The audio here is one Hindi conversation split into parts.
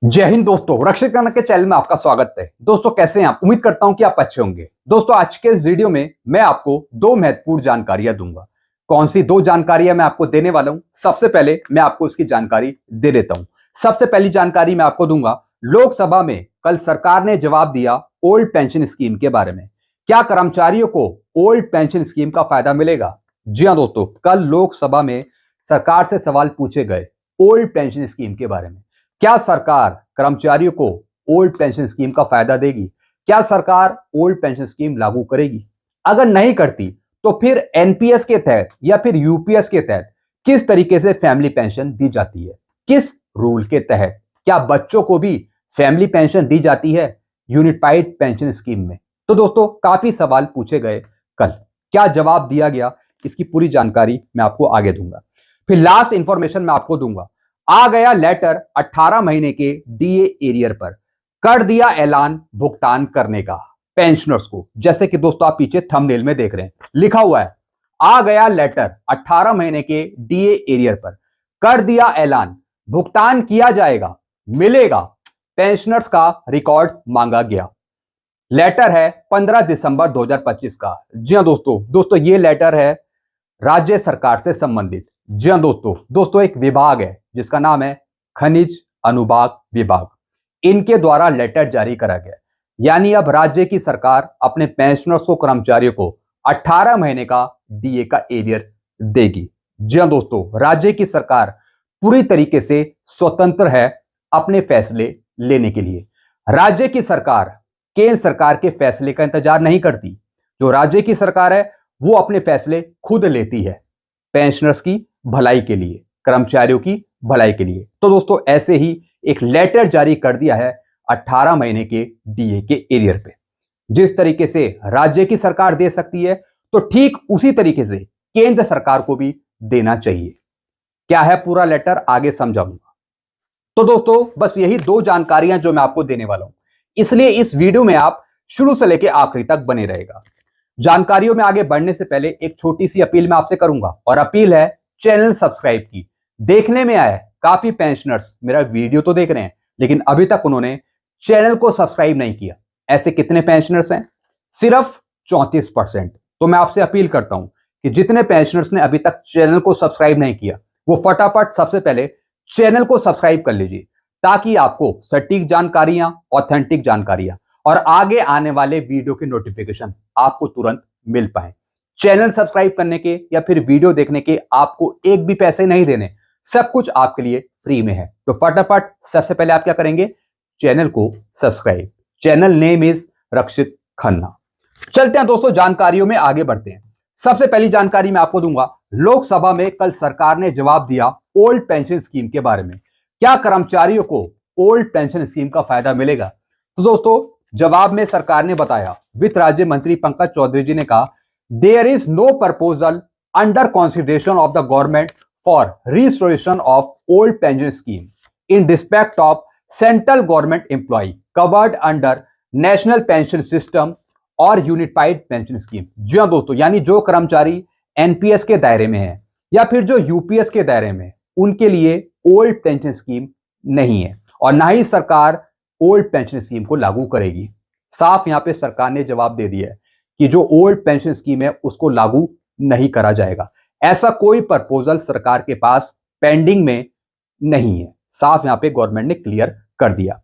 जय हिंद दोस्तों, रक्षित करना के चैनल में आपका स्वागत है। दोस्तों कैसे हैं आप? उम्मीद करता हूं कि आप अच्छे होंगे। दोस्तों आज के इस वीडियो में मैं आपको दो महत्वपूर्ण जानकारियां दूंगा। कौन सी दो जानकारियां मैं आपको देने वाला हूं? सबसे पहले मैं आपको इसकी जानकारी दे देता हूं। सबसे पहली जानकारी मैं आपको दूंगा, लोकसभा में कल सरकार ने जवाब दिया ओल्ड पेंशन स्कीम के बारे में। क्या कर्मचारियों को ओल्ड पेंशन स्कीम का फायदा मिलेगा? जी हाँ दोस्तों, कल लोकसभा में सरकार से सवाल पूछे गए ओल्ड पेंशन स्कीम के बारे में। क्या सरकार कर्मचारियों को ओल्ड पेंशन स्कीम का फायदा देगी? क्या सरकार ओल्ड पेंशन स्कीम लागू करेगी? अगर नहीं करती तो फिर एनपीएस के तहत या फिर यूपीएस के तहत किस तरीके से फैमिली पेंशन दी जाती है? किस रूल के तहत? क्या बच्चों को भी फैमिली पेंशन दी जाती है यूनिफाइड पेंशन स्कीम में? तो दोस्तों काफी सवाल पूछे गए कल, क्या जवाब दिया गया, इसकी पूरी जानकारी मैं आपको आगे दूंगा। फिर लास्ट इंफॉर्मेशन मैं आपको दूंगा, आ गया लेटर 18 महीने के डीए एरियर पर, कर दिया ऐलान भुगतान करने का पेंशनर्स को। जैसे कि दोस्तों आप पीछे थंबनेल में देख रहे हैं, लिखा हुआ है आ गया लेटर 18 महीने के डीए एरियर पर, कर दिया ऐलान भुगतान किया जाएगा, मिलेगा पेंशनर्स का रिकॉर्ड मांगा गया। लेटर है 15 दिसंबर 2025 का। जी हाँ दोस्तों ये लेटर है राज्य सरकार से संबंधित। जी हाँ दोस्तों एक विभाग है जिसका नाम है खनिज अनुभाग विभाग, इनके द्वारा लेटर जारी करा गया। यानी अब राज्य की सरकार अपने पेंशनर्स को, कर्मचारियों को 18 महीने का डीए का एरियर देगी। जी हाँ दोस्तों, राज्य की सरकार पूरी तरीके से स्वतंत्र है अपने फैसले लेने के लिए। राज्य की सरकार केंद्र सरकार के फैसले का इंतजार नहीं करती। जो राज्य की सरकार है वो अपने फैसले खुद लेती है पेंशनर्स की भलाई के लिए, कर्मचारियों की भलाई के लिए। तो दोस्तों ऐसे ही एक लेटर जारी कर दिया है 18 महीने के डीए के एरियर पे। जिस तरीके से राज्य की सरकार दे सकती है तो ठीक उसी तरीके से केंद्र सरकार को भी देना चाहिए। क्या है पूरा लेटर, आगे समझाऊंगा। तो दोस्तों बस यही दो जानकारियां जो मैं आपको देने वाला हूं, इसलिए इस वीडियो में आप शुरू से लेकर आखिरी तक बने रहेगा। जानकारियों में आगे बढ़ने से पहले एक छोटी सी अपील मैं आपसे करूंगा, और अपील है चैनल सब्सक्राइब की। देखने में आया काफी पेंशनर्स मेरा वीडियो तो देख रहे हैं लेकिन अभी तक उन्होंने चैनल को सब्सक्राइब नहीं किया। ऐसे कितने पेंशनर्स हैं? सिर्फ 34%। तो मैं आपसे अपील करता हूं कि जितने पेंशनर्स ने अभी तक चैनल को सब्सक्राइब नहीं किया वो फटाफट सबसे पहले चैनल को सब्सक्राइब कर लीजिए, ताकि आपको सटीक जानकारियां, ऑथेंटिक जानकारियां और आगे आने वाले वीडियो के नोटिफिकेशन आपको तुरंत मिल पाए। चैनल सब्सक्राइब करने के या फिर वीडियो देखने के आपको एक भी पैसे नहीं देने, सब कुछ आपके लिए फ्री में है। तो फटाफट सबसे पहले आप क्या करेंगे, चैनल को सब्सक्राइब। चैनल नेम इज रक्षित खन्ना। चलते हैं दोस्तों, जानकारियों में आगे बढ़ते हैं। सबसे पहली जानकारी मैं आपको दूंगा, लोकसभा में कल सरकार ने जवाब दिया ओल्ड पेंशन स्कीम के बारे में। क्या कर्मचारियों को ओल्ड पेंशन स्कीम का फायदा मिलेगा? तो दोस्तों जवाब में सरकार ने बताया, वित्त राज्य मंत्री पंकज चौधरी जी ने कहा, there is no proposal under consideration of the government for restoration of old pension scheme in respect of central government employ covered under national pension system और यूनिफाइड पेंशन स्कीम। जी हाँ दोस्तों, यानी जो कर्मचारी एनपीएस के दायरे में है या फिर जो यूपीएस के दायरे में, उनके लिए ओल्ड पेंशन स्कीम नहीं है और ना ही सरकार ओल्ड पेंशन स्कीम को लागू करेगी। साफ यहां पे सरकार ने जवाब दे दिया है कि जो ओल्ड पेंशन स्कीम है उसको लागू नहीं करा जाएगा। ऐसा कोई प्रपोजल सरकार के पास पेंडिंग में नहीं है। साफ यहां पे गवर्नमेंट ने क्लियर कर दिया।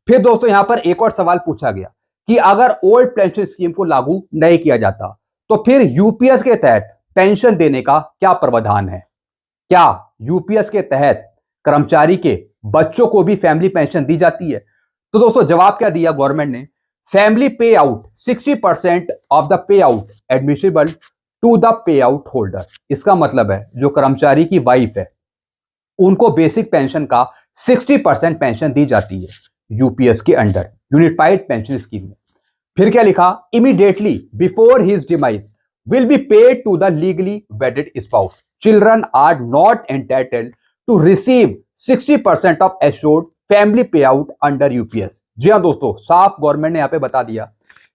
फिर दोस्तों यहां पर एक और सवाल पूछा गया कि अगर ओल्ड पेंशन स्कीम को लागू नहीं किया जाता तो फिर यूपीएस के तहत पेंशन देने का क्या प्रावधान है? क्या यूपीएस के तहत कर्मचारी के बच्चों को भी फैमिली पेंशन दी जाती है? तो दोस्तों जवाब क्या दिया गवर्नमेंट ने, family pay out 60% of the pay out admissible to the pay out holder. इसका मतलब है जो कर्मचारी की वाइफ है उनको बेसिक पेंशन का 60% पेंशन दी जाती है यूपीएस के अंडर, यूनिफाइड पेंशन स्कीम में। फिर क्या लिखा, immediately before his demise will be paid to the legally wedded spouse. Children are not entitled to receive 60% of assured family pay out under UPS. जी हाँ दोस्तों, साफ गवर्नमेंट ने यहां पे बता दिया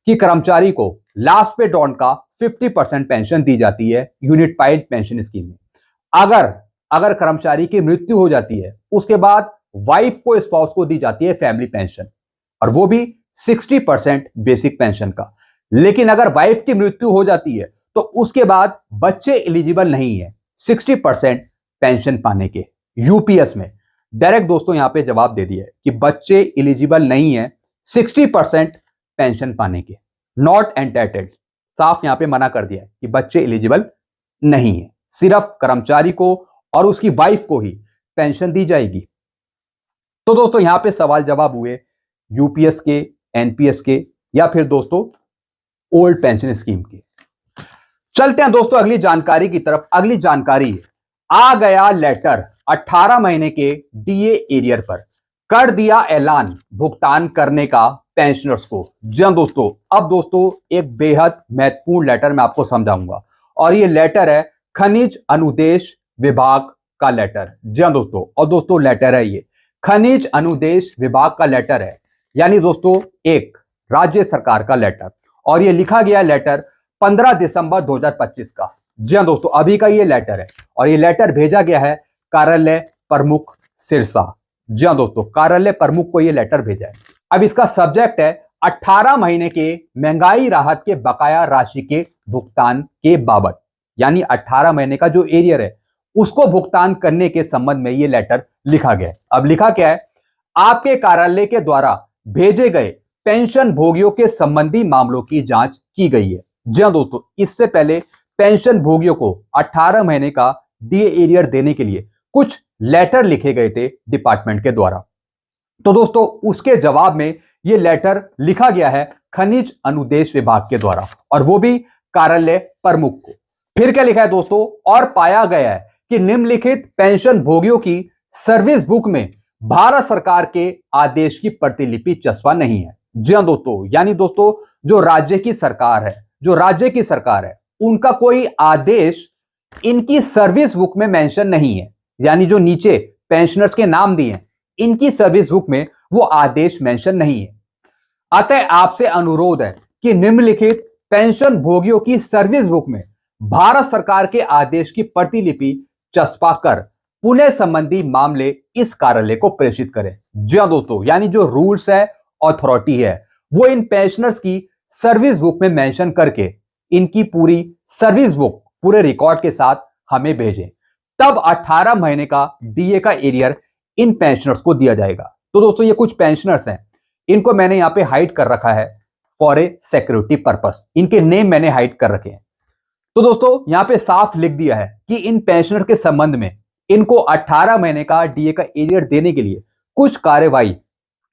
कि कर्मचारी को लास्ट पे डॉन का 50% पेंशन दी जाती है यूनिफाइड पेंशन स्कीम में। अगर कर्मचारी की मृत्यु हो जाती है उसके बाद वाइफ को, स्पाउस को दी जाती है फैमिली पेंशन, और वो भी 60% बेसिक पेंशन का। लेकिन अगर वाइफ की मृत्यु हो जाती है तो उसके बाद बच्चे एलिजिबल नहीं है 60% पेंशन पाने के। यूपीएस में डायरेक्ट दोस्तों यहां पे जवाब दे दिया है कि बच्चे एलिजिबल नहीं है 60% पेंशन पाने के, नॉट एंटाइटल्ड। साफ यहां पे मना कर दिया है कि बच्चे एलिजिबल नहीं है, सिर्फ कर्मचारी को और उसकी वाइफ को ही पेंशन दी जाएगी। तो दोस्तों यहां पे सवाल जवाब हुए यूपीएस के, एनपीएस के, या फिर दोस्तों ओल्ड पेंशन स्कीम के। चलते हैं दोस्तों अगली जानकारी की तरफ। अगली जानकारी है, आ गया लेटर 18 महीने के डीए एरियर पर, कर दिया ऐलान भुगतान करने का पेंशनर्स को। जी हां दोस्तों, अब दोस्तों एक बेहद महत्वपूर्ण लेटर मैं आपको समझाऊंगा, और ये लेटर है खनिज अनुदेश विभाग का लेटर। जी हां दोस्तों, और दोस्तों लेटर है ये खनिज अनुदेश विभाग का लेटर है, यानी दोस्तों एक राज्य सरकार का लेटर, और ये लिखा गया लेटर 15 दिसंबर 2025 का। जी हां दोस्तों, अभी का ये लेटर है, और ये लेटर भेजा गया है कार्यालय प्रमुख सिरसा। जी हां दोस्तों, कार्यालय प्रमुख को ये लेटर भेजा है। अब इसका सब्जेक्ट है 18 महीने के महंगाई राहत के बकाया राशि के भुगतान के बाबत, यानी 18 महीने का जो एरियर है उसको भुगतान करने के संबंध में ये लेटर लिखा गया है। अब लिखा क्या है, आपके कार्यालय के द्वारा भेजे गए पेंशन भोगियों के संबंधी मामलों की जांच की गई है। जी हां दोस्तों, इससे पहले पेंशन भोगियों को 18 महीने का डीए एरियर देने के लिए कुछ लेटर लिखे गए थे डिपार्टमेंट के द्वारा। तो दोस्तों उसके जवाब में यह लेटर लिखा गया है खनिज अनुदेश विभाग के द्वारा, और वो भी कार्यालय प्रमुख को। फिर क्या लिखा है दोस्तों, और पाया गया है कि निम्नलिखित पेंशन भोगियों की सर्विस बुक में भारत सरकार के आदेश की प्रतिलिपि चस्पा नहीं है। जी हां दोस्तों, यानी दोस्तों जो राज्य की सरकार है उनका कोई आदेश इनकी सर्विस बुक में मेंशन नहीं है, यानी जो नीचे पेंशनर्स के नाम दिए हैं इनकी सर्विस बुक में वो आदेश मेंशन नहीं है। अतः आपसे अनुरोध है कि निम्नलिखित पेंशन भोगियों की सर्विस बुक में भारत सरकार के आदेश की प्रतिलिपि चस्पा कर पुनः संबंधी मामले इस कार्यालय को प्रेषित करें। जी हां दोस्तों, यानी जो रूल्स है, अथॉरिटी है, वो इन पेंशनर्स की सर्विस बुक में मेंशन करके इनकी पूरी सर्विस बुक पूरे रिकॉर्ड के साथ हमें भेजें, तब 18 महीने का डीए का एरियर इन पेंशनर्स को दिया जाएगा। तो दोस्तों ये कुछ पेंशनर्स हैं, इनको मैंने यहां पे हाइड कर रखा है फॉर ए सिक्योरिटी पर्पस, इनके नेम मैंने हाइड कर रखे हैं। तो दोस्तों यहां पे साफ लिख दिया है कि इन पेंशनर के संबंध में इनको 18 महीने का डीए का एरियर देने के लिए कुछ कार्यवाही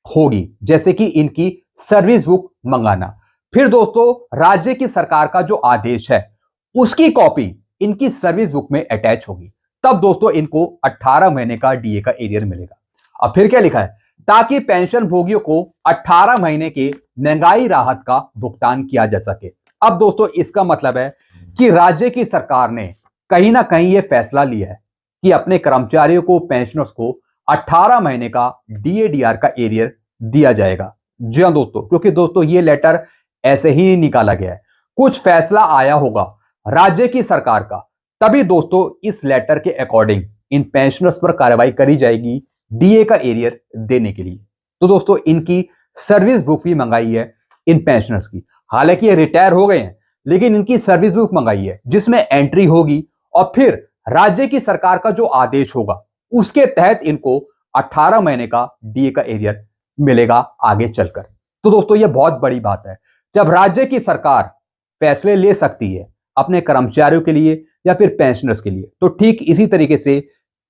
होगी, जैसे कि इनकी सर्विस बुक मंगाना, फिर दोस्तों राज्य की सरकार का जो आदेश है उसकी कॉपी इनकी सर्विस बुक में अटैच होगी, तब दोस्तों इनको 18 महीने का डीए का एरियर मिलेगा। अब फिर क्या लिखा है, ताकि पेंशन भोगियों को 18 महीने के महंगाई राहत का भुगतान किया जा सके। अब दोस्तों इसका मतलब है कि राज्य की सरकार ने कहीं ना कहीं यह फैसला लिया है कि अपने कर्मचारियों को, पेंशनर्स को 18 महीने का डीएडीआर का एरियर दिया जाएगा। जी हां दोस्तों, क्योंकि दोस्तों ये लेटर ऐसे ही निकाला गया है, कुछ फैसला आया होगा राज्य की सरकार का, तभी दोस्तों इस लेटर के अकॉर्डिंग इन पेंशनर्स पर कार्रवाई करी जाएगी डीए का एरियर देने के लिए। तो दोस्तों इनकी सर्विस बुक भी मंगाई है इन पेंशनर्स की, हालांकि ये रिटायर हो गए हैं, लेकिन इनकी सर्विस बुक मंगाई है जिसमें एंट्री होगी, और फिर राज्य की सरकार का जो आदेश होगा उसके तहत इनको 18 महीने का डीए का एरियर मिलेगा आगे चलकर। तो दोस्तों ये बहुत बड़ी बात है, जब राज्य की सरकार फैसले ले सकती है अपने कर्मचारियों के लिए या फिर पेंशनर्स के लिए, तो ठीक इसी तरीके से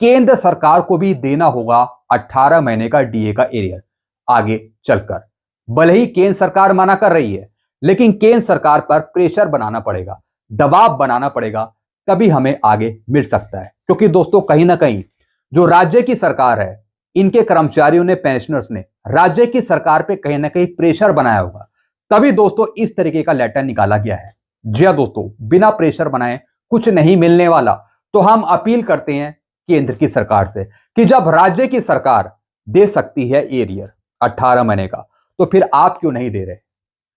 केंद्र सरकार को भी देना होगा 18 महीने का डीए का एरियर आगे चलकर। भले ही केंद्र सरकार मना कर रही है, लेकिन केंद्र सरकार पर प्रेशर बनाना पड़ेगा, दबाव बनाना पड़ेगा, तभी हमें आगे मिल सकता है। क्योंकि दोस्तों कहीं ना कहीं जो राज्य की सरकार है, इनके कर्मचारियों ने, पेंशनर्स ने राज्य की सरकार पे कहीं ना कहीं प्रेशर बनाया होगा, तभी दोस्तों इस तरीके का लेटर निकाला गया है। जी हां दोस्तों, बिना प्रेशर बनाए कुछ नहीं मिलने वाला। तो हम अपील करते हैं केंद्र की सरकार से कि जब राज्य की सरकार दे सकती है एरियर 18 महीने का, तो फिर आप क्यों नहीं दे रहे?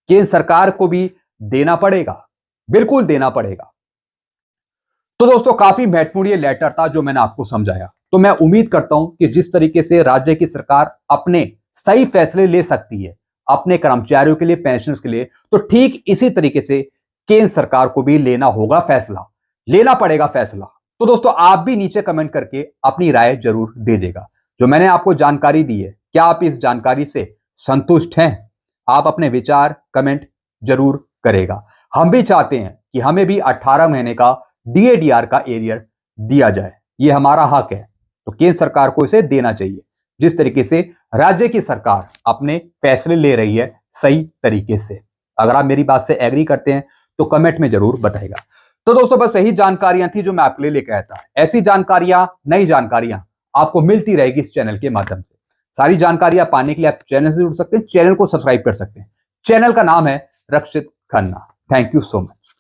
केंद्र सरकार को भी देना पड़ेगा, बिल्कुल देना पड़ेगा। तो दोस्तों काफी महत्वपूर्ण ये लेटर था जो मैंने आपको समझाया। तो मैं उम्मीद करता हूं कि जिस तरीके से राज्य की सरकार अपने सही फैसले ले सकती है अपने कर्मचारियों के लिए, पेंशनर्स के लिए, तो ठीक इसी तरीके से केंद्र सरकार को भी लेना होगा फैसला, लेना पड़ेगा फैसला। तो दोस्तों आप भी नीचे कमेंट करके अपनी राय जरूर दीजिएगा। जो मैंने आपको जानकारी दी है, क्या आप इस जानकारी से संतुष्ट हैं? आप अपने विचार कमेंट जरूर करेगा। हम भी चाहते हैं कि हमें भी 18 महीने का DADR का एरियर दिया जाए, ये हमारा हक है, तो केंद्र सरकार को इसे देना चाहिए। जिस तरीके से राज्य की सरकार अपने फैसले ले रही है सही तरीके से। अगर आप मेरी बात से एग्री करते हैं तो कमेंट में जरूर बताइएगा। तो दोस्तों बस यही जानकारियां थी जो मैं आपके लिए लेकर आया था। ऐसी जानकारियां, नई जानकारियां आपको मिलती रहेगी इस चैनल के माध्यम से। सारी जानकारियां पाने के लिए आप चैनल से जुड़ सकते हैं, चैनल को सब्सक्राइब कर सकते हैं। चैनल का नाम है Rakshit Khanna. Thank you so much.